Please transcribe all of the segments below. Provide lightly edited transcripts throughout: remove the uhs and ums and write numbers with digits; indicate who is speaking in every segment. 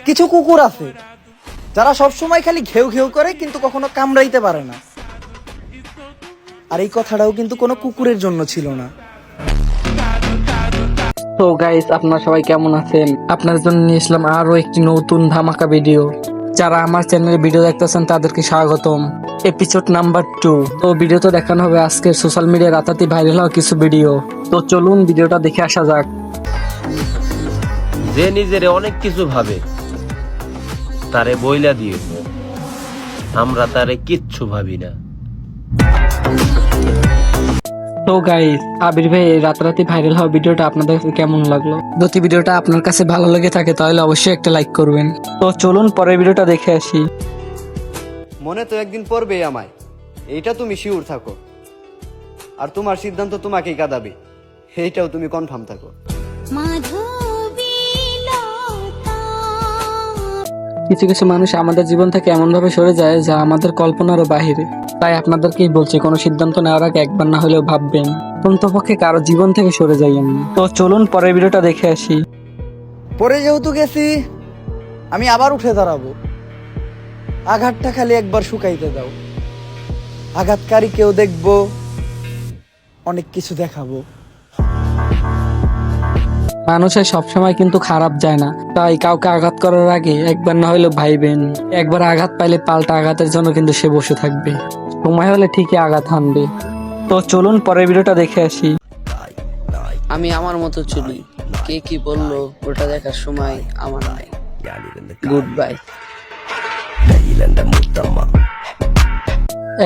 Speaker 1: কিছু কুকুর আছে যারা সবসময় খালি ঘেউ ঘেউ করে কিন্তু কখনো কামড়াইতে পারে না। আর এই কথাটাও কিন্তু কোনো কুকুরের জন্য ছিল না।
Speaker 2: তো গাইস, আপনারা সবাই কেমন আছেন? আপনার জন্য নিয়ে আসলাম আরো একটি নতুন ধামাকা ভিডিও। যারা আমার চ্যানেলে ভিডিও দেখতেছেন তাদেরকে স্বাগতম। Episode number 2। তো ভিডিওতে দেখানো হবে আজকের সোশ্যাল মিডিয়ায় রাতারাতি ভাইরাল হওয়া কিছু ভিডিও। তো চলুন ভিডিওটা দেখে আসা যাক।
Speaker 3: যে নিজের অনেক কিছু ভাবে তারে বইলা দিয়ে, আমরা তারে কিচ্ছু ভাবি না।
Speaker 2: তো গাইস, আবির ভাই এই রাতারাতি ভাইরাল হওয়া ভিডিওটা আপনাদের কাছে কেমন লাগলো? যদি ভিডিওটা আপনার কাছে ভালো লেগে থাকে তাহলে অবশ্যই একটা লাইক করবেন। তো চলুন পরের ভিডিওটা দেখে আসি।
Speaker 4: মনে তো একদিন পড়বেই আমায়, এইটা তুমি শিওর থাকো। আর তোমার সিদ্ধান্ত তোমাকেই কাঁদাবে, এইটাও তুমি কনফার্ম থাকো।
Speaker 2: কিছু কিছু মানুষ আমাদের জীবন থেকে এমন ভাবে সরে যায় যা আমাদের কল্পনারও বাহিরে। তাই আপনাদেরকেই বলছি, কোনো সিদ্ধান্ত নেওয়ার আগে একবার না হলেও ভাববেন। অন্ততপক্ষে কারো জীবন থেকে সরে যাইয়েন না। তো চলুন পরের ভিডিওটা দেখে আসি।
Speaker 1: পরে যেহেতু গেছি, আমি আবার উঠে দাঁড়াবো। আঘাতটা খালি একবার শুকাইতে দাও। আঘাতকারী কেউ দেখবো, অনেক কিছু দেখাবো।
Speaker 2: মানুষের সবসময় কিন্তু খারাপ যায় না, তাই কাউকে আঘাত করার আগে একবার না হলেও ভাইবেন। একবার আঘাত পাইলে পাল্টা আঘাতের জন্য কিন্তু সে বসে থাকবে, সময় হলে ঠিকই আঘাত হানবে। তো চলুন পরের ভিডিওটা দেখে আসি।
Speaker 5: আমি আমার মতো চলি, কে কি বললো ওটা দেখার সময় আমার নাই। Good bye.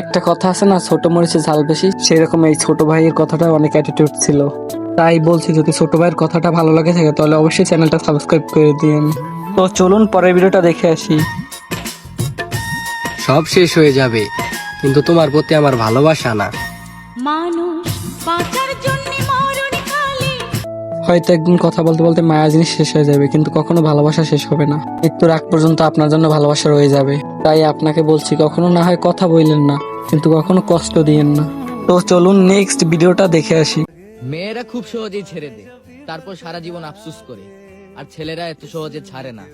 Speaker 2: একটা কথা আছে না, ছোট মরিচে ঝাল বেশি, সেরকম এই ছোট ভাইয়ের কথাটা অনেক অ্যাটিটিউড ছিল। তাই বলছি, যদি ছোট ভাইয়ের কথাটা ভালো লাগে থাকে তাহলে অবশ্যই চ্যানেলটা সাবস্ক্রাইব করে দিন। তো চলুন পরের ভিডিওটা দেখে আসি।
Speaker 6: সব শেষ হয়ে যাবে, কিন্তু তোমার প্রতি আমার ভালোবাসা না।
Speaker 7: মানুষ বাঁচার জন্য মরণ খালি।
Speaker 2: হয়তো একদিন কথা বলতে বলতে মায়া জিনিস শেষ হয়ে যাবে, কিন্তু কখনো ভালোবাসা শেষ হবে না। মৃত্যুর আগ পর্যন্ত আপনার জন্য ভালোবাসা রয়ে যাবে। তাই আপনাকে বলছি, কখনো না হয় কথা বললেন না, কিন্তু কখনো কষ্ট দিয়েন না। তো চলুন নেক্সট ভিডিওটা দেখে আসি।
Speaker 8: মেয়েরা খুব সহজেই ছেড়ে দেয়, তারপর সারা জীবন আফসোস করে। আর ছেলেরা এত সহজে ছাড়ে না,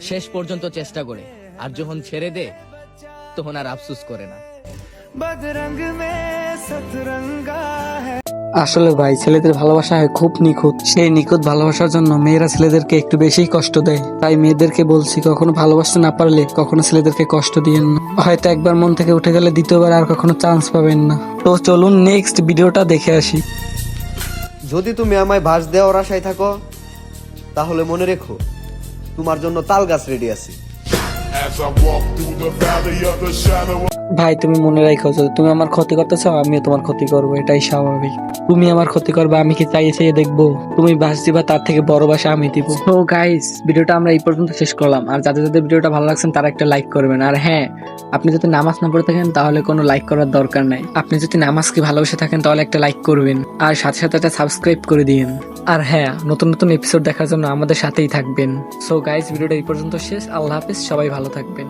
Speaker 8: শেষ পর্যন্ত চেষ্টা করে। আর যখন ছেড়ে দেয় তখন আর আফসোস করে না।
Speaker 2: আসলে ভাই, ছেলেদের ভালোবাসা হয় খুব নিখুঁত। সেই নিখুঁত ভালোবাসার জন্য মেয়েরা ছেলেদেরকে একটু বেশি কষ্ট দেয়। তাই মেয়েদেরকে বলছি, কখনো ভালোবাসতে না পারলে কখনো ছেলেদেরকে কষ্ট দিয়েন না। হয়তো একবার মন থেকে উঠে গেলে দ্বিতীয়বার আর কখনো চান্স পাবেন না। তো চলুন নেক্সট ভিডিওটা দেখে আসি।
Speaker 4: যদি তুমি আমায় ভাস দেওয়ার আশায় থাকো, তাহলে মনে রেখো তোমার জন্য তাল গাছ রেডি আছে।
Speaker 2: ভাই, তুমি মনে রাখো, যদি তুমি আমার ক্ষতি করতে চাও আমিও তোমার ক্ষতি করবো, এটাই স্বাভাবিক। তুমি আমার ক্ষতি করবে, আমি কি চাইছে দেখবো? তুমি বাস দিবা, তার থেকে বড় বাসা আমি দিব। তো গাইস, ভিডিওটা আমরা এই পর্যন্ত শেষ করলাম। আর যাদের যাদের ভিডিওটা ভালো লাগছে তারা একটা লাইক করবেন। আর হ্যাঁ, আপনি যদি নামাজ না পড়ে থাকেন তাহলে কোনো লাইক করার দরকার নাই। আপনি যদি নামাজকে ভালোবেসে থাকেন তাহলে একটা লাইক করবেন, আর সাথে সাথে একটা সাবস্ক্রাইব করে দিন। আর হ্যাঁ, নতুন নতুন এপিসোড দেখার জন্য আমাদের সাথেই থাকবেন। সো গাইস, ভিডিওটা এই পর্যন্ত শেষ। আল্লাহ হাফেজ, সবাই ভালো থাকবেন।